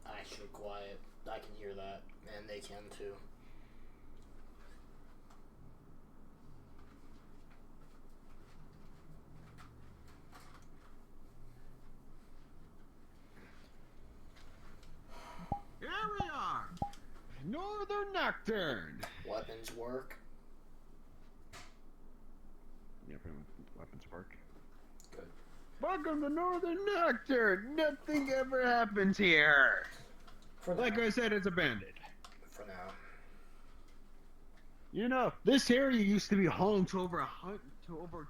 actually quiet. I can hear that, and they can too. Here we are! Northern Nocturne! Weapons work. Yeah, weapons work. Good. Welcome to Northern Nocturne! Nothing ever happens here! Like I said, it's abandoned. For now. You know, this area used to be home to over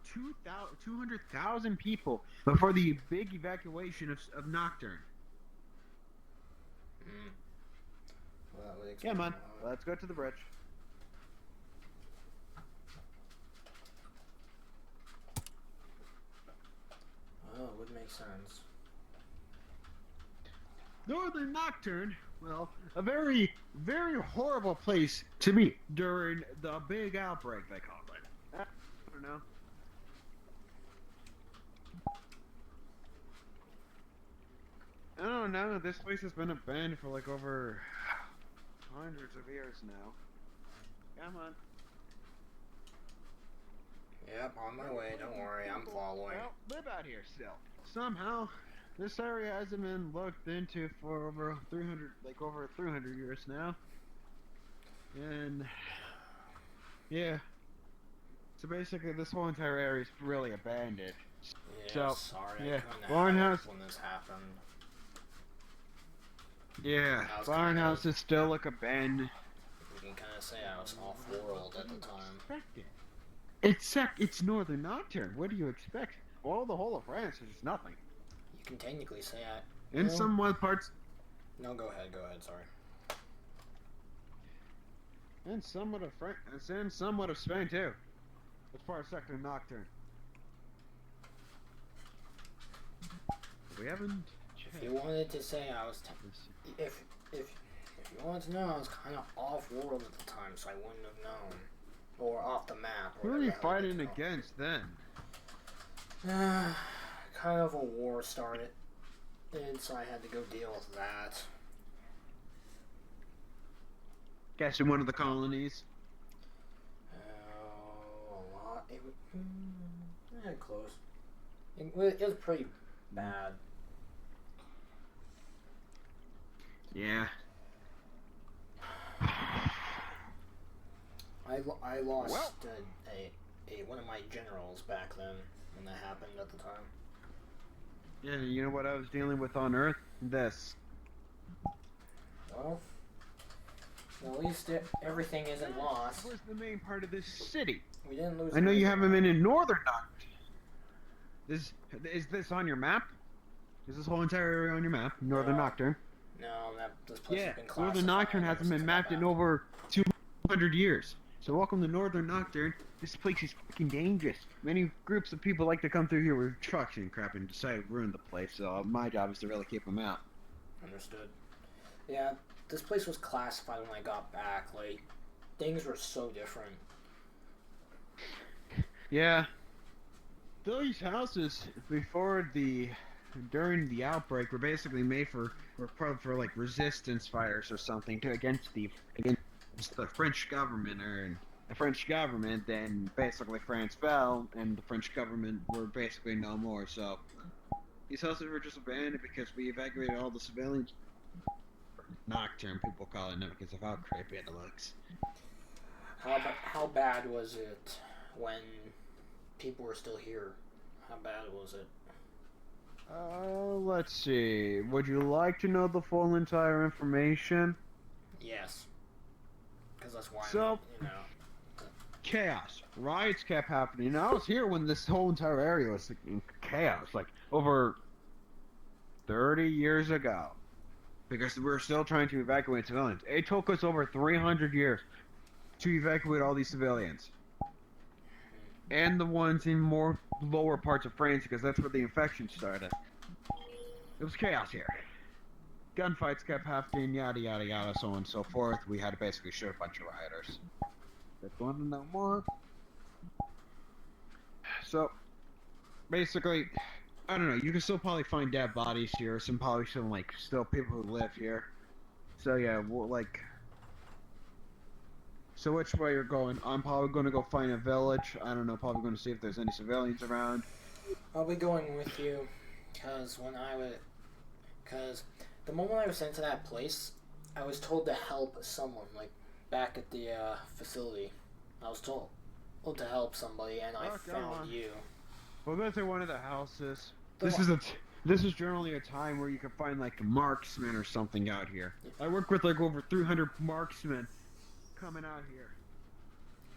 200,000 people before the big evacuation of Nocturne. Mm. Well, that would explain Come on, why. let's go to the bridge. Well, it would make sense. Northern Nocturne, well, a very, very horrible place to be during the big outbreak, they call it. I don't know. I don't know, this place has been abandoned for like over hundreds of years now. Come on. Yep, on my way, don't worry, I'm following. Well, live out here still. Somehow, this area hasn't been looked into for over 300 years now. And yeah. So basically this whole entire area is really abandoned. Yeah, So, sorry, yeah, I couldn't Barnhouse. help when this happened. Yeah, I was Barnhouse kinda- is still like abandoned. You can kind of say I was off-world at the time. It's Northern Nocturne. What do you expect? Well, the whole of France is nothing. You can technically say I... In No. some parts... No, go ahead, sorry. And somewhat of France, and somewhat of Spain too, as far as Sector Nocturne. We haven't. If you wanted to say I was... If you wanted to know, I was kind of off-world at the time, so I wouldn't have known. Or off the map. Who are you fighting against then? Kind of a war started, and so I had to go deal with that. Guess in one of the colonies. A lot. Close. It was pretty bad. Yeah. I lost Well. one of my generals back then when that happened at the time. Yeah, you know what I was dealing with on Earth? This. Well, at least everything isn't lost. Where's the main part of this city? We didn't lose. I know you everything. haven't been in Northern Nocturne. Is this on your map? Is this whole entire area on your map? Northern No. Nocturne? No, this place Yeah, has been classified. Northern Nocturne ever hasn't been since I mapped got in back. over 200 years. So welcome to Northern Nocturne. This place is fucking dangerous. Many groups of people like to come through here with trucks and crap and decide to ruin the place. So my job is to really keep them out. Understood. Yeah, this place was classified when I got back. Like, things were so different. Yeah. Those houses during the outbreak were basically made for like resistance fires or something against the French government, or the French government. Then basically France fell and the French government were basically no more. So these houses were just abandoned because we evacuated all the civilians. Nocturne, people call it now because of how creepy it looks. How bad was it when people were still here? How bad was it? Let's see. Would you like to know the full entire information? Yes. Because that's why So- Chaos. Riots kept happening. And I was here when this whole entire area was in chaos, like over 30 years ago. Because we were still trying to evacuate civilians. It took us over 300 years to evacuate all these civilians. And the ones in more lower parts of France, because that's where the infection started. It was chaos here. Gunfights kept happening, yada yada yada, so on and so forth. We had to basically shoot a bunch of rioters. If you want to know more. So, basically, I don't know. You can still probably find dead bodies here. Some probably some like still people who live here. So yeah, well, like. So which way you're going? I'm probably going to go find a village. I don't know. Probably going to see if there's any civilians around. I'll be going with you, cause the moment I was sent to that place, I was told to help someone, like back at the facility. I was told to help somebody, and I found you. We'll go to one of the houses. The This is generally a time where you can find like marksmen or something out here. I work with like over 300 marksmen coming out here.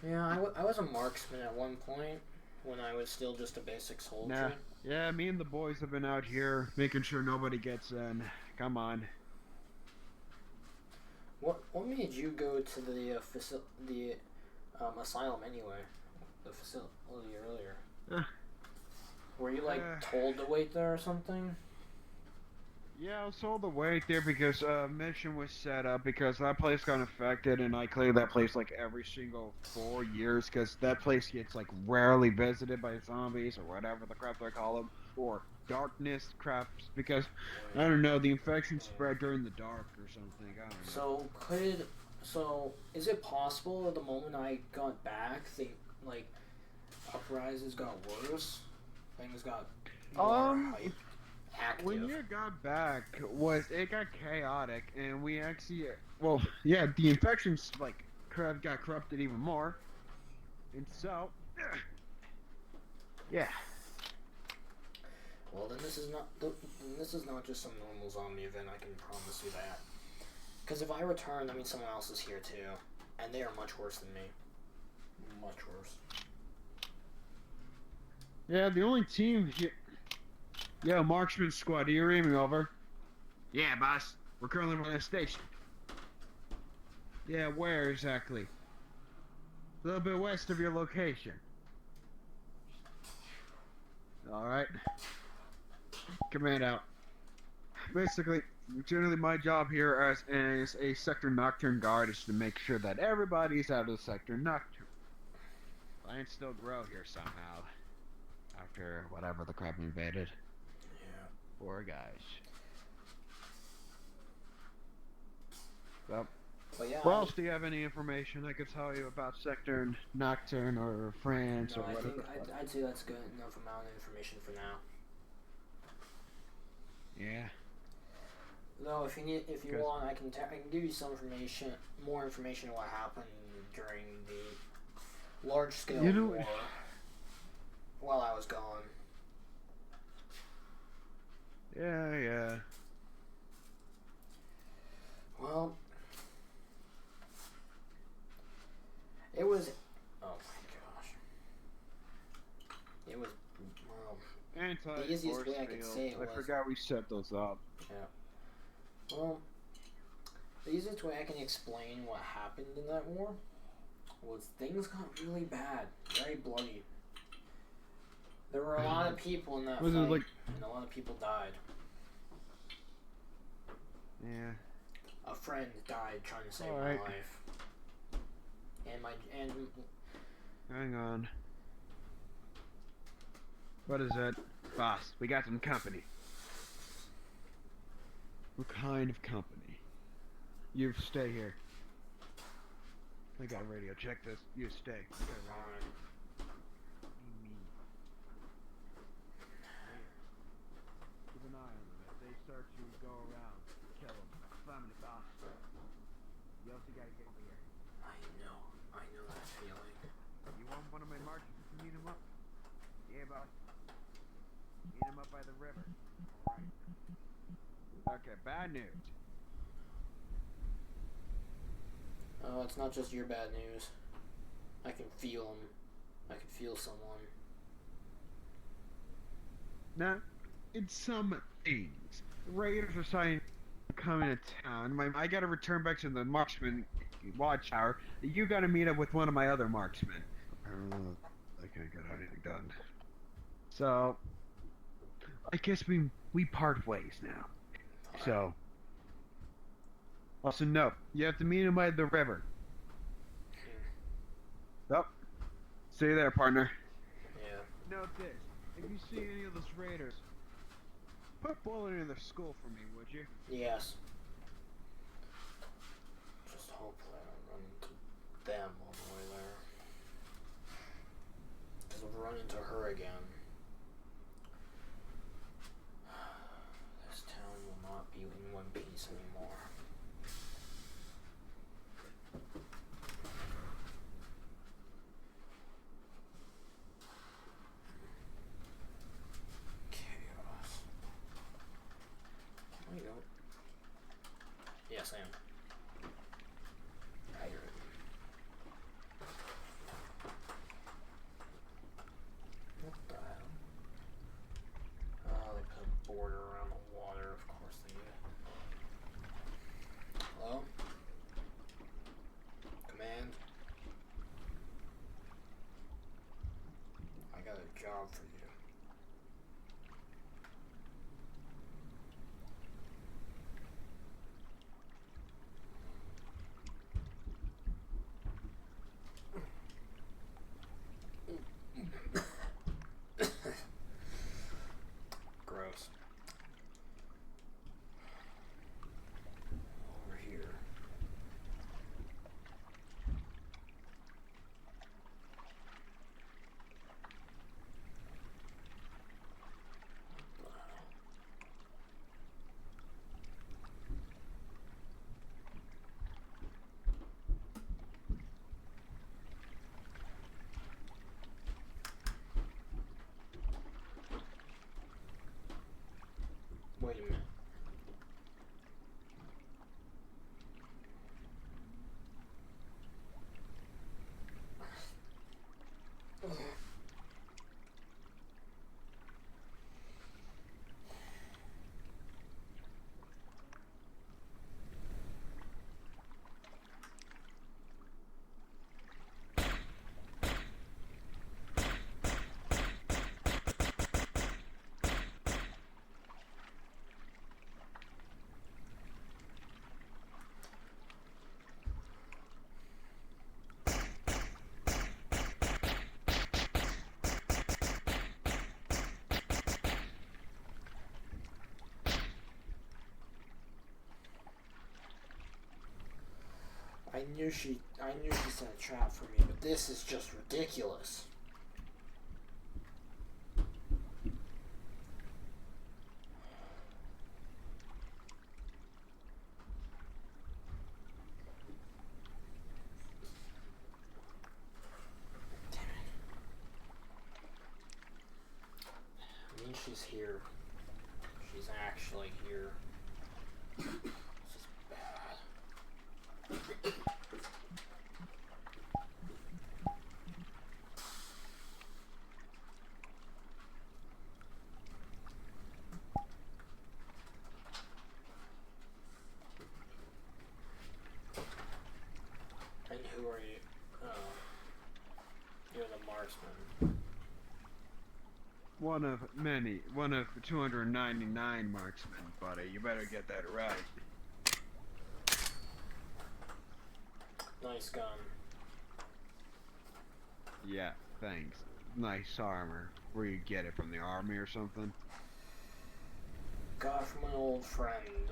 Yeah, I was a marksman at one point when I was still just a basic soldier. Nah. Yeah, me and the boys have been out here making sure nobody gets in. Come on. What made you go to the asylum anyway? The facility earlier. Were you like told to wait there or something? Yeah, I was told to wait there because a mission was set up because that place got infected, and I clear that place like every single 4 years because that place gets like rarely visited by zombies or whatever the crap they call them, or darkness craps because I don't know, the infection spread during the dark or something. I don't know. So is it possible at the moment I got back, uprisings got worse? Things got more active. When you got back, it got chaotic, and we actually, well, yeah, the infections like got corrupted even more, and so, yeah. Well, then this is not just some normal zombie event. I can promise you that. Because if I return, that means someone else is here too, and they are much worse than me. Much worse. Yeah, the only team here. Yeah, marksman squad. Do you read me over? Yeah, boss. We're currently on a station. Yeah, where exactly? A little bit west of your location. Alright. Command out. Basically, generally my job here as a Sector Nocturne guard is to make sure that everybody's out of the Sector Nocturne. Lions still grow here somehow. After whatever the crap invaded. Yeah. Poor guys. Well, what else do you have any information I could tell you about Sector Nocturne or France or whatever? I'd say that's good enough amount of information for now. Yeah. Though, if you want, I can give you more information on what happened during the large-scale war while I was gone. Yeah. Well, it was. Oh my gosh. It was. Well, the easiest way I could say it was. I forgot we set those up. Yeah. Well, the easiest way I can explain what happened in that war was things got really bad, very bloody. There were a lot of people in that fight, and a lot of people died. Yeah. A friend died trying to save my life. And Hang on. What is it? Boss, we got some company. What kind of company? You stay here. I got a radio. Check this. You stay. Keep an eye on them. If they start to go around, kill them. Find the boss. You also gotta get over here. I know that feeling. You want one of my marchers to meet him up? Yeah, boss. Meet him up by the river. Alright. Okay, bad news. Oh, it's not just your bad news. I can feel them. I can feel someone. Now, it's some things. The Raiders are starting to come into town. I gotta return back to the marksman watch tower. You gotta meet up with one of my other marksmen. I can't get anything done. So, I guess we part ways now. So, also no, you have to meet him by the river. Oh, see you there, partner. Yeah. Note this: if you see any of those raiders, Put bullet in the skull for me, would you? Yes. Just hopefully I don't run into them on the way there. Because I've run into her again. This town will not be in one piece anymore. Chaos. There you go. Yes, I am. I hear it. What the hell? Oh, they put a border around the water. Of course they do. Hello? Command? I got a job for you. Gross. Over here. Wait a minute. I knew she set a trap for me, but this is just ridiculous. Damn it. I mean, she's here. She's actually here. This is bad. And who are you? You're the marksman. One of 299 marksmen, buddy. You better get that right. Nice gun. Yeah, thanks. Nice armor. Where you get it from the army or something? Got it from an old friend.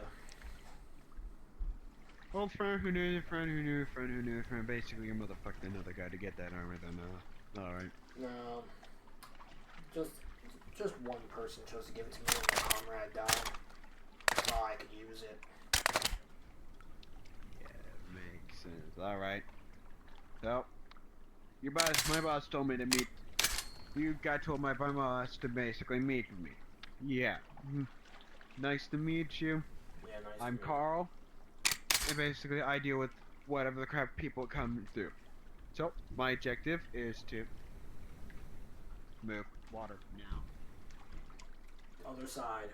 Old friend who knew a friend who knew a friend who knew a friend. Basically, you motherfucked another guy to get that armor. Then, alright. No, just one person chose to give it to me when my comrade died. So I could use it. Yeah, makes sense. Alright. So, my boss told me to meet. You guy told my boss to basically meet with me. Yeah. Nice to meet you. Yeah, nice. I'm Carl. And basically, I deal with whatever the crap people come through. So, my objective is to move water now. Other side.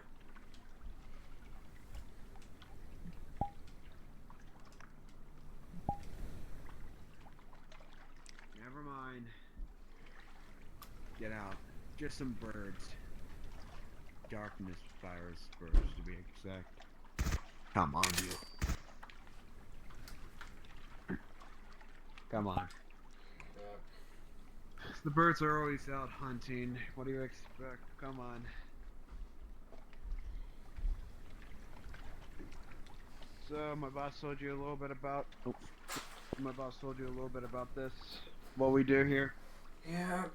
Never mind. Get out. Just some birds. Darkness virus birds, to be exact. Come on, you. Come on. Yeah. The birds are always out hunting. What do you expect? Come on. So my boss told you a little bit about. Oh, my boss told you a little bit about this. What we do here. Yep.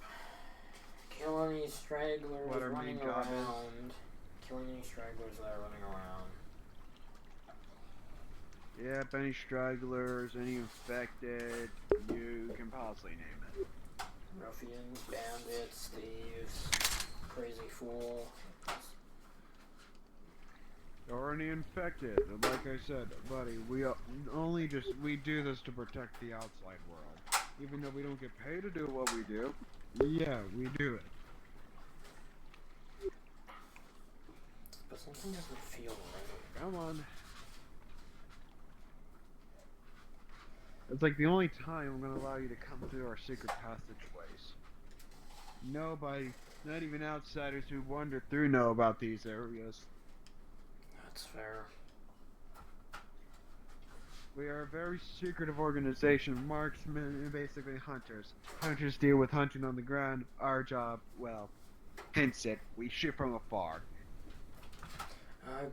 Kill any stragglers What our running main job around. Killing any stragglers that are running around. Yep, any stragglers, any infected, you can possibly name it. Ruffians, bandits, thieves, crazy fool. Or any infected. Like I said, buddy, we do this to protect the outside world. Even though we don't get paid to do what we do, yeah, we do it. But something doesn't feel right. Come on. It's like the only time I'm gonna allow you to come through our secret passageways. Nobody, not even outsiders who wander through, know about these areas. That's fair. We are a very secretive organization, marksmen and basically hunters. Hunters deal with hunting on the ground. Our job, well, hence it, we shoot from afar. I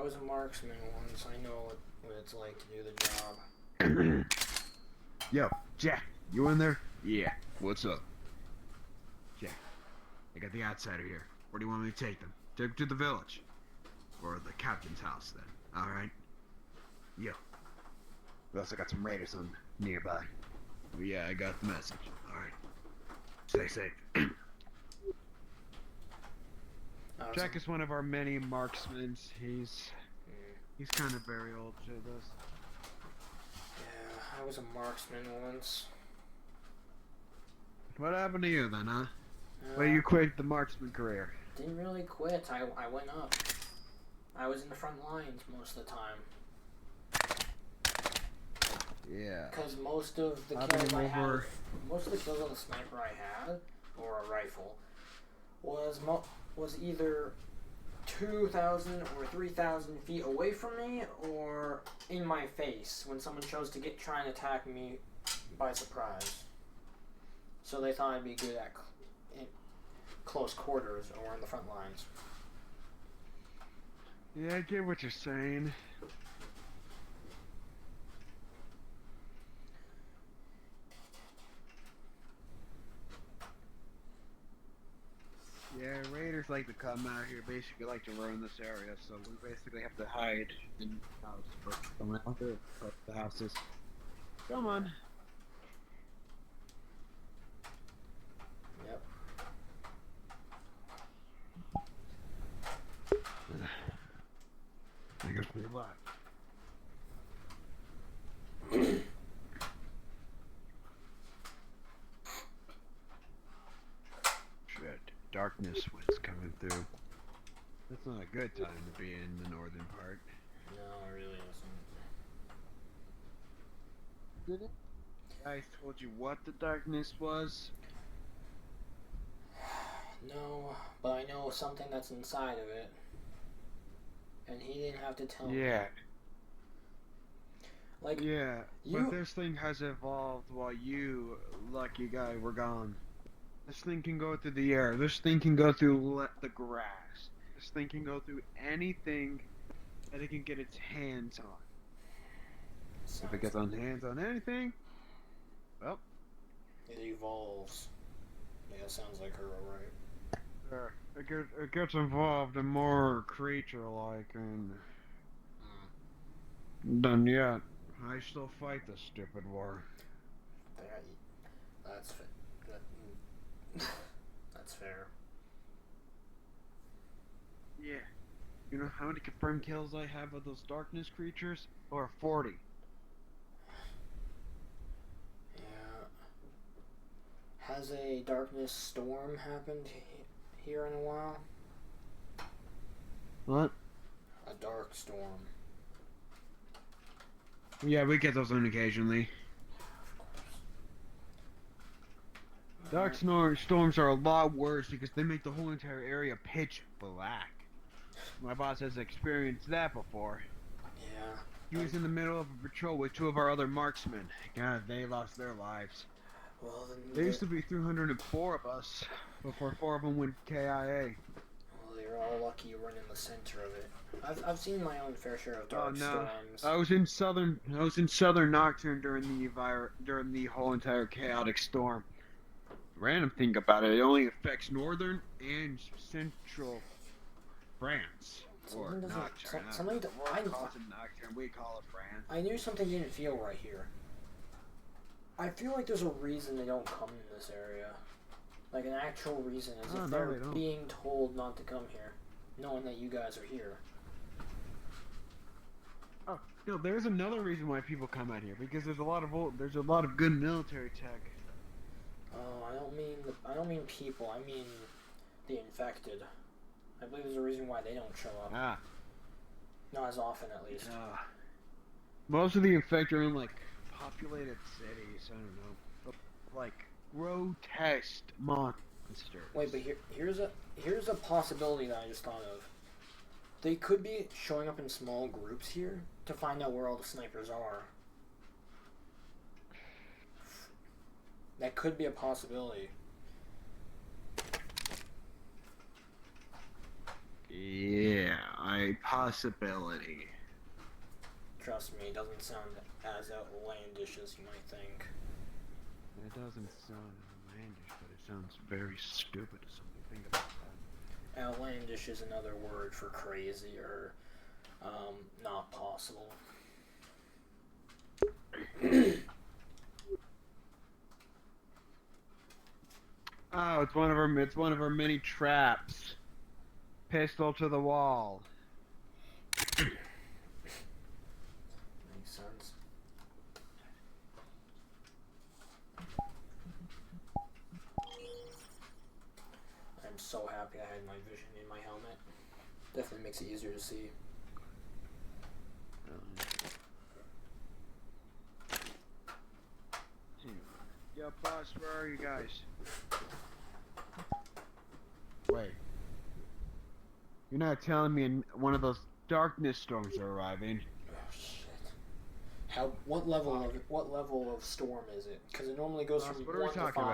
was a marksman once. I know what it's like to do the job. Yo, Jack, you in there? Yeah, what's up? Jack, I got the outsider here. Where do you want me to take them? Take them to the village. Or the captain's house, then. Alright? Yo. We also got some raiders on nearby. Oh, yeah, I got the message. Alright. Stay safe. Jack is one of our many marksmen. He's kind of very old to this. Yeah, I was a marksman once. What happened to you then, huh? Well, you quit the marksman career. Didn't really quit. I went up. I was in the front lines most of the time. Yeah. Because most of the kills on the sniper I had, or a rifle, was either 2,000 or 3,000 feet away from me, or in my face when someone chose to try and attack me by surprise. So they thought I'd be good at close quarters or in the front lines. Yeah, I get what you're saying. Yeah, raiders like to come out here, basically like to ruin this area, so we basically have to hide in the house for someone out there the houses. Come on. Yep. I guess we're live. Shit, darkness wind's coming through. That's not a good time to be in the northern part. No, it really isn't. Did it? Guys told you what the darkness was? No, but I know something that's inside of it. And he didn't have to tell me. Yeah. Like, yeah, but this thing has evolved while you, lucky guy, were gone. This thing can go through the air. This thing can go through the grass. This thing can go through anything that it can get its hands on. If it gets hands on anything, well, it evolves. Yeah, sounds like her, right? It gets involved in more creature-like, and done yet. I still fight this stupid war. That's fair. Yeah. You know how many confirmed kills I have of those darkness creatures? Or 40. Yeah. Has a darkness storm happened here in a while? What? A dark storm. Yeah, we get those on occasionally. Dark storms are a lot worse because they make the whole entire area pitch black. My boss has experienced that before. Yeah. He was in the middle of a patrol with two of our other marksmen. God, they lost their lives. Well, then there used to be 304 of us before 4 of them went KIA. Well, they're all all lucky you weren't in the center of it. I've seen my own fair share of dark storms. I was in southern Nocturne during the whole entire chaotic storm. Random thing about it, it only affects northern and central France. Or Nocturne. Something I call it Nocturne, we call it France. I knew something didn't feel right here. I feel like there's a reason they don't come in this area. Like an actual reason, as if they're being told not to come here, knowing that you guys are here. Oh, no, there's another reason why people come out here, because there's a lot of good military tech. Oh, I don't mean people. I mean the infected. I believe there's a reason why they don't show up. Ah. Not as often, at least. Most of the infected are in like populated cities. I don't know, like grotesque monsters. Wait, but here's a possibility that I just thought of. They could be showing up in small groups here to find out where all the snipers are. That could be a possibility. Yeah, a possibility. Trust me, it doesn't sound as outlandish as you might think. It doesn't sound outlandish, but it sounds very stupid to something. Think about that. Outlandish is another word for crazy or not possible. Oh, it's one of our many traps. Pistol to the wall. Makes sense. I'm so happy I had my vision in my helmet. Definitely makes it easier to see. Yo, boss, where are you guys? Wait. You're not telling me one of those darkness storms are arriving? Oh shit! What level of storm is it? Because it normally goes from 1 to 5. What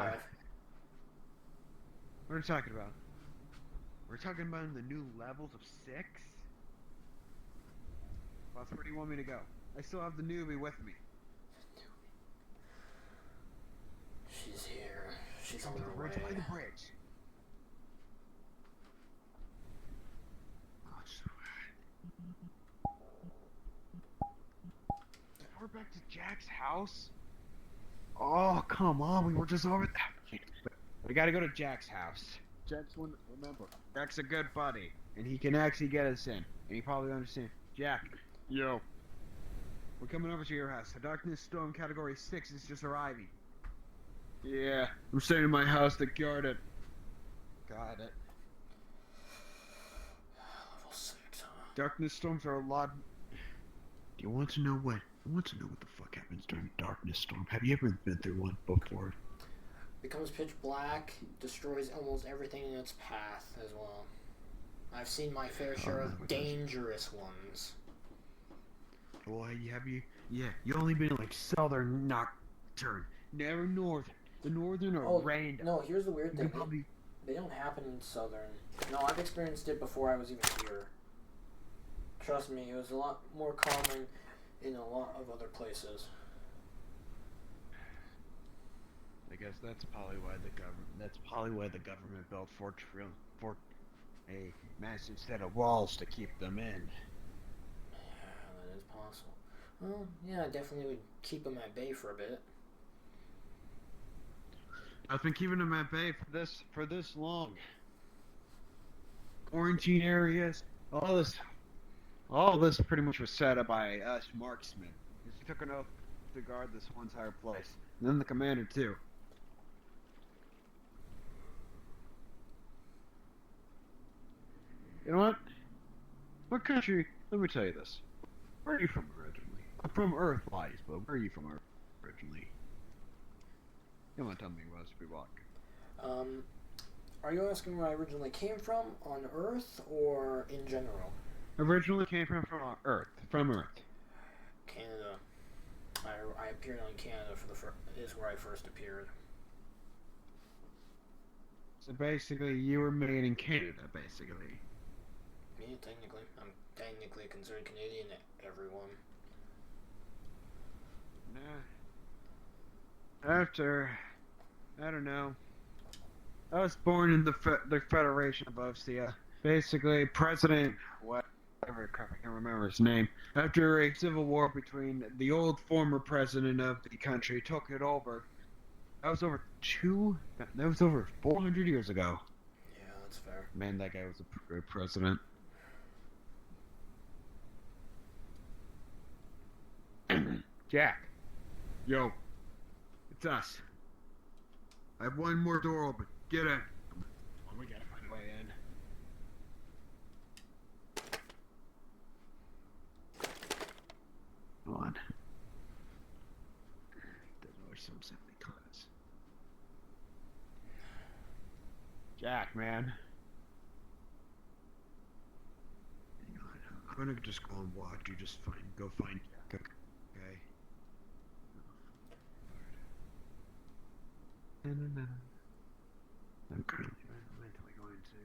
are we talking about? We're talking about the new levels of 6. Boss, where do you want me to go? I still have the newbie with me. She's here. She's on her way. By the bridge. We're back to Jack's house? Oh, come on, we were just over there. We gotta go to Jack's house. Remember, Jack's a good buddy, and he can actually get us in. And he probably understands. Jack. Yo. We're coming over to your house. A darkness storm category 6 is just arriving. Yeah, I'm staying in my house to guard it. Got it. Level 6, huh? Darkness storms are a lot... Do you want to know what? I want to know what the fuck happens during a darkness storm. Have you ever been through one before? Becomes pitch black, destroys almost everything in its path as well. I've seen my fair share of dangerous ones. Boy, you only been like southern Nocturne, never northern. The northern are random. No, here's the weird thing. They don't happen in southern. No, I've experienced it before I was even here. Trust me, it was a lot more common in a lot of other places. I guess that's probably why the government built a massive set of walls to keep them in. Yeah, that is possible. Well, yeah, I definitely would keep them at bay for a bit. I've been keeping them at bay for this long. Quarantine areas, all this pretty much was set up by us marksmen. We took an oath to guard this whole entire place, and then the commander too. You know what? What country? Let me tell you this. Where are you from originally? I'm from Earth, lies, but where are you from originally? You want to tell me where else we walk? Are you asking where I originally came from, on Earth, or in general? Originally came from Earth. From Earth. Canada. I appeared on Canada is where I first appeared. So basically, you were made in Canada, basically. Me, technically. I'm technically considered Canadian, everyone. Nah. After, I don't know. I was born in the Federation of Ostia. Basically, President, whatever, crap, I can't remember his name. After a civil war between the old former president of the country took it over. That was over 400 years ago. Yeah, that's fair. Man, that guy was a president. Jack. Yo. It's us. I have one more door open. Get in. Oh, we gotta find a way in. Come on. There's always some simply class. Jack, man. Hang on. I'm gonna just go and watch you. Just go find Jack. Okay. No. I'm currently mentally going to save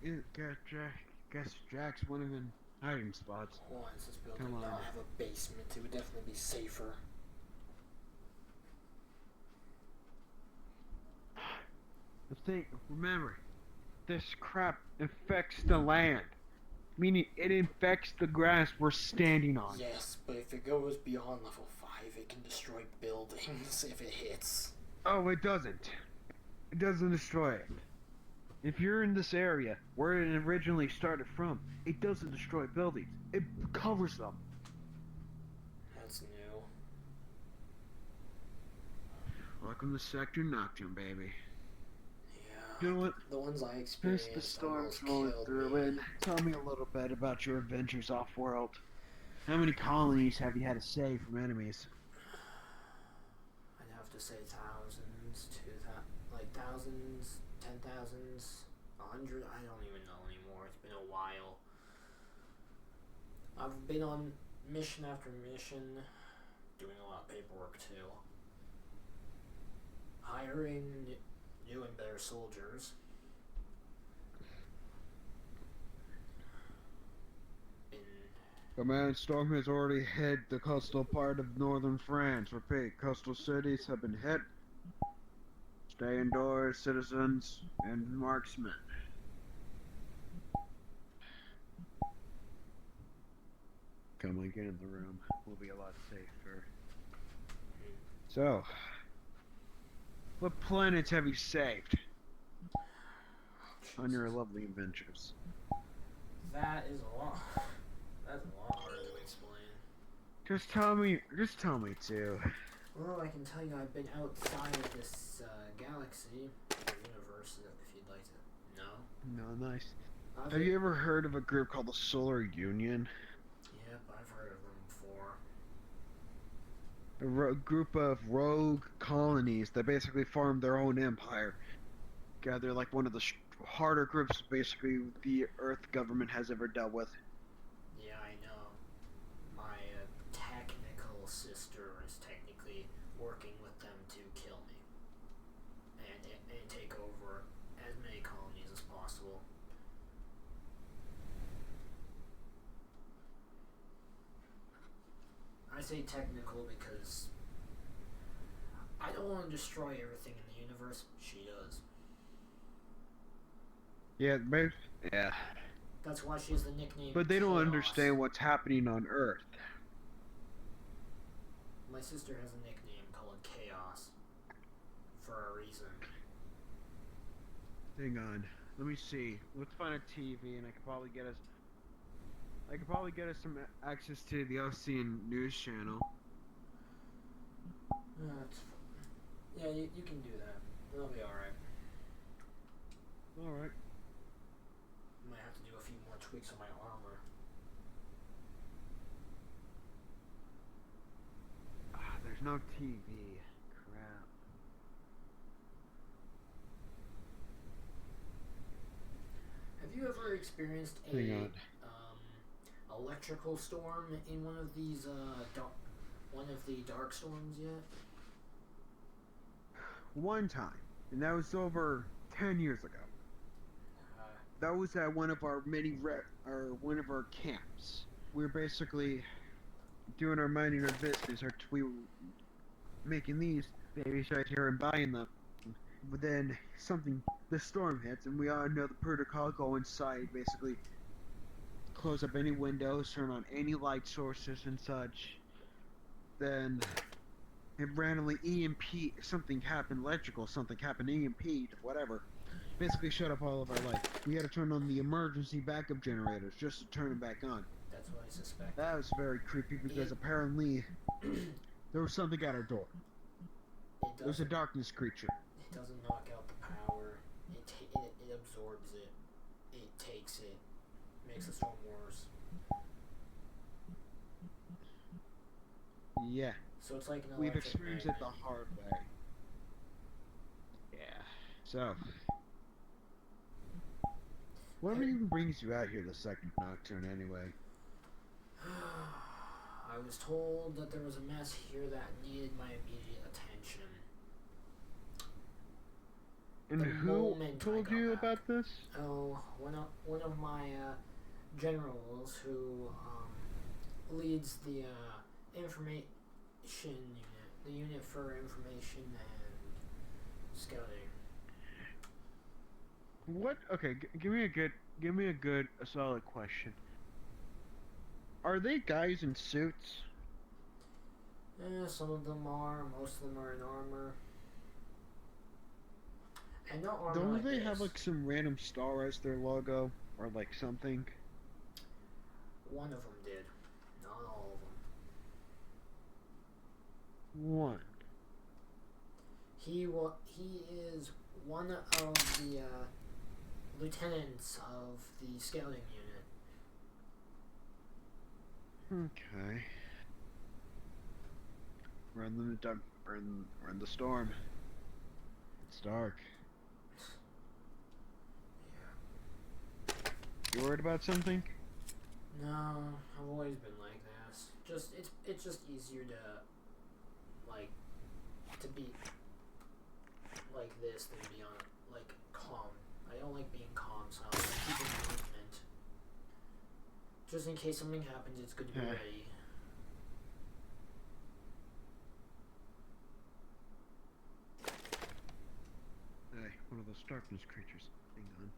it. Guess Jack's one of the hiding spots. Why does this building not have a basement? It would definitely be safer. Remember, this crap infects the land. Meaning it infects the grass we're standing on. Yes, but if it goes beyond level 5, it can destroy buildings if it hits. Oh, it doesn't. It doesn't destroy it. If you're in this area where it originally started from, it doesn't destroy buildings. It covers them. That's new. Welcome to Sector Nocturne, baby. Yeah. You know what? The ones I experienced The storm's almost rolling killed through, me. and tell me a little bit about your adventures off-world. How many colonies have you had to save from enemies? I'd have to say thousands, thousands, 10,000s, 100. I don't even know anymore. It's been a while. I've been on mission after mission, doing a lot of paperwork too. Hiring new and better soldiers. Command Storm has already hit the coastal part of northern France. Repeat, coastal cities have been hit. Stay indoors, citizens and marksmen. Come on, get in the room. We'll be a lot safer. So, what planets have you saved on your lovely adventures? That is a lot. That's a lot harder to explain. Just tell me too. Well, I can tell you I've been outside of this galaxy, or universe, if you'd like to know. No, nice. Have you ever heard of a group called the Solar Union? Yep, I've heard of them before. A group of rogue colonies that basically formed their own empire. God, they're like one of the harder groups basically the Earth government has ever dealt with. Yeah, I know. My technical sister is technically working with them to kill me. And take over as many colonies as possible. I say technical because I don't want to destroy everything in the universe. She does. Yeah, maybe. Yeah. That's why she has the nickname But they don't Chaos. understand what's happening on Earth. My sister has a nickname called Chaos for a reason. Hang on. Let me see. Let's find a TV and I could probably get us some access to the Ocean News Channel. That's fun. Yeah, you can do that. That'll be alright. Alright. Might have to do a few more tweaks on my armor. There's no TV. Crap. Have you ever experienced a Hang on. electrical storm in one of these one of the dark storms yet? One time, and that was over 10 years ago. That was at one of our one of our camps. We were basically doing our minding our business, we were making these babies right here and buying them. But then the storm hits, and we all know the protocol: go inside, basically close up any windows, turn on any light sources and such. Then it randomly EMP, something happened, electrical, something happened, EMP, whatever. Basically shut up all of our lights. We had to turn on the emergency backup generators just to turn them back on. That's what I suspect. That was very creepy because apparently there was something at our door. There was a darkness creature. It doesn't knock out the power. It absorbs it. It takes it. Makes the storm worse. Yeah. So it's like an We've electric experienced magnet. it the hard way. Yeah. So, what even brings you out here the second nocturne anyway? I was told that there was a mess here that needed my immediate attention. And who told you about this? Oh, one of my generals who leads the information unit, the unit for information and scouting. What? Okay, give me a solid question. Are they guys in suits? Some of them are. Most of them are in armor. And not armor. Don't like they this. have like some random star as their logo or like something? One of them did. Not all of them. One. He is one of the lieutenants of the scouting unit. Okay. We're in the dark. We're in the storm. It's dark. Yeah. You worried about something? No, I've always been like this. It's just easier to be like this than be on like calm. I don't like being calm, so I like keeping movement. Just in case something happens, it's good to be ready. Hey, one of those darkness creatures. Hang on.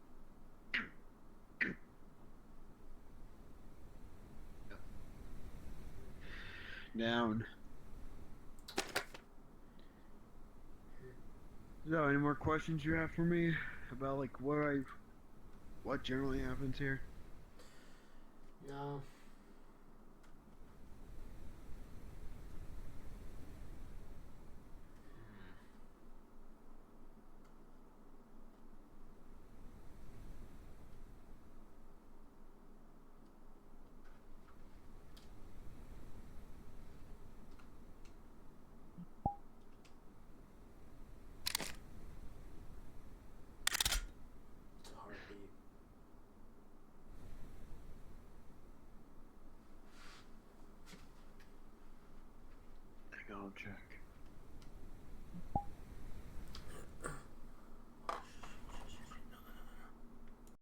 Down. So, any more questions you have for me about like what generally happens here? No. It's a heartbeat. Hang on, I'll check.